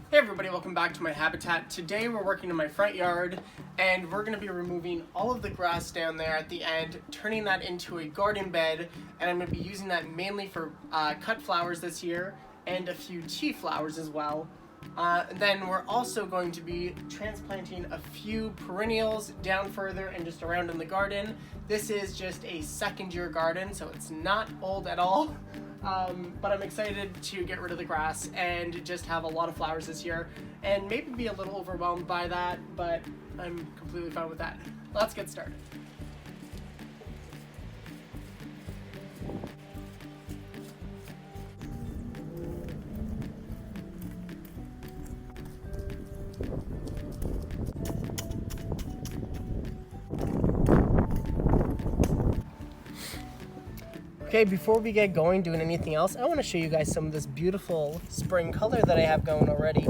Hey everybody, welcome back to my habitat. Today we're working in my front yard and we're going to be removing all of the grass down there at the end, turning that into a garden bed, and I'm going to be using that mainly for cut flowers this year and a few tea flowers as well. Then we're also going to be transplanting a few perennials down further and just around in the garden. This is just a second year garden, so it's not old at all. But I'm excited to get rid of the grass and just have a lot of flowers this year, and maybe be a little overwhelmed by that, but I'm completely fine with that. Let's get started. Okay, before we get going doing anything else, I want to show you guys some of this beautiful spring color that I have going already.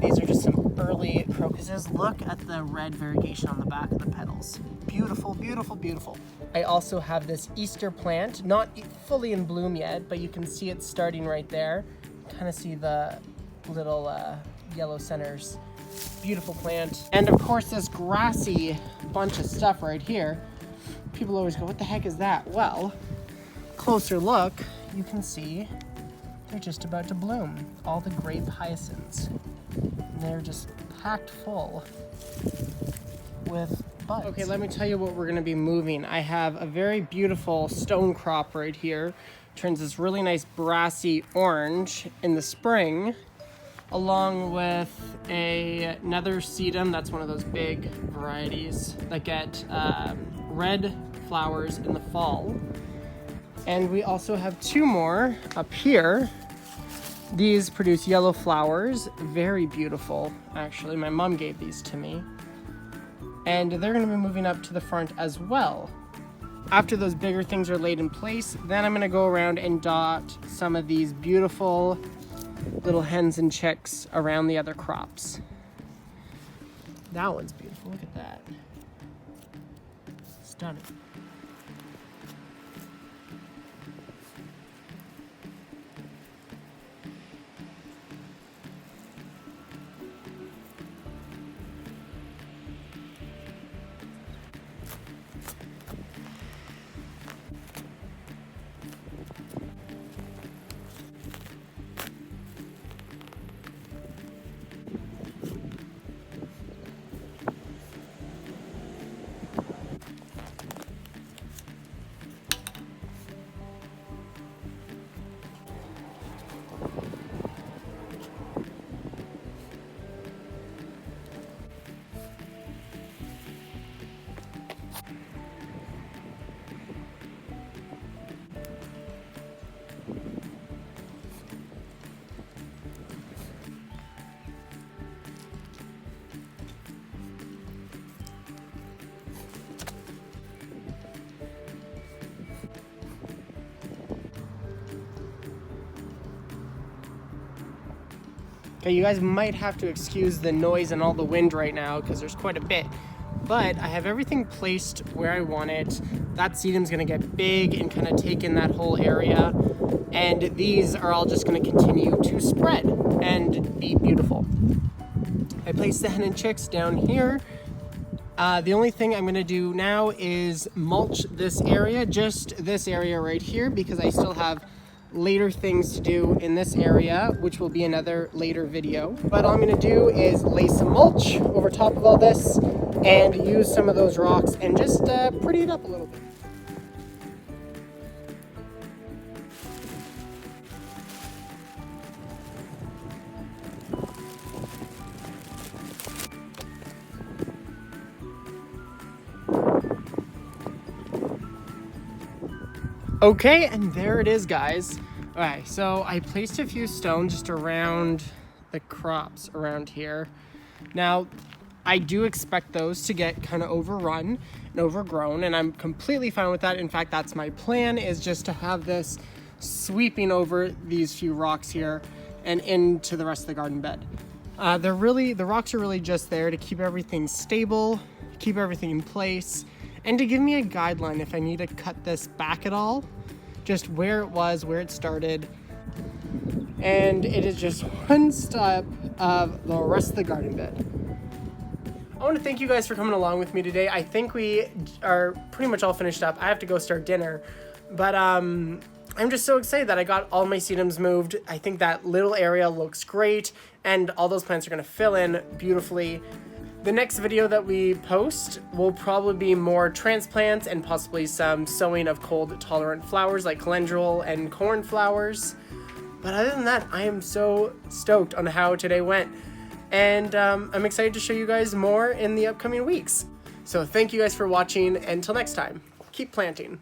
These are just some early crocuses. Look at the red variegation on the back of the petals. Beautiful, beautiful, beautiful. I also have this Easter plant, not fully in bloom yet, but you can see it starting right there. Kind of see the little yellow centers. Beautiful plant. And of course this grassy bunch of stuff right here. People always go, what the heck is that? Well, closer look, you can see they're just about to bloom. All the grape hyacinths. And they're just packed full with buds. Okay, let me tell you what we're gonna be moving. I have a very beautiful stone crop right here. Turns this really nice brassy orange in the spring, along with another sedum. That's one of those big varieties that get red flowers in the fall. And we also have two more up here. These produce yellow flowers, very beautiful, actually. My mom gave these to me. And they're gonna be moving up to the front as well. After those bigger things are laid in place, then I'm gonna go around and dot some of these beautiful little hens and chicks around the other crops. That one's beautiful, look at that. Stunning. Okay, you guys might have to excuse the noise and all the wind right now because there's quite a bit, but I have everything placed where I want it. That sedum's gonna get big and kind of take in that whole area, and these are all just gonna continue to spread and be beautiful. I placed the hen and chicks down here. The only thing I'm gonna do now is mulch this area, just this area right here, because I still have later things to do in this area, which will be another later video. But all I'm gonna do is lay some mulch over top of all this and use some of those rocks and just pretty it up a little bit. Okay, and there it is, guys. All right, so I placed a few stones just around the crops around here. Now, I do expect those to get kind of overrun and overgrown, and I'm completely fine with that. In fact, that's my plan, is just to have this sweeping over these few rocks here and into the rest of the garden bed. The rocks are really just there to keep everything stable, keep everything in place, and to give me a guideline if I need to cut this back at all, just where it was, where it started, and it is just one step of the rest of the garden bed. I want to thank you guys for coming along with me today. I think we are pretty much all finished up. I have to go start dinner, but I'm just so excited that I got all my sedums moved. I think that little area looks great, and all those plants are going to fill in beautifully. The next video that we post will probably be more transplants and possibly some sowing of cold-tolerant flowers like calendula and cornflowers. But other than that, I am so stoked on how today went. And I'm excited to show you guys more in the upcoming weeks. So thank you guys for watching. Until next time, keep planting.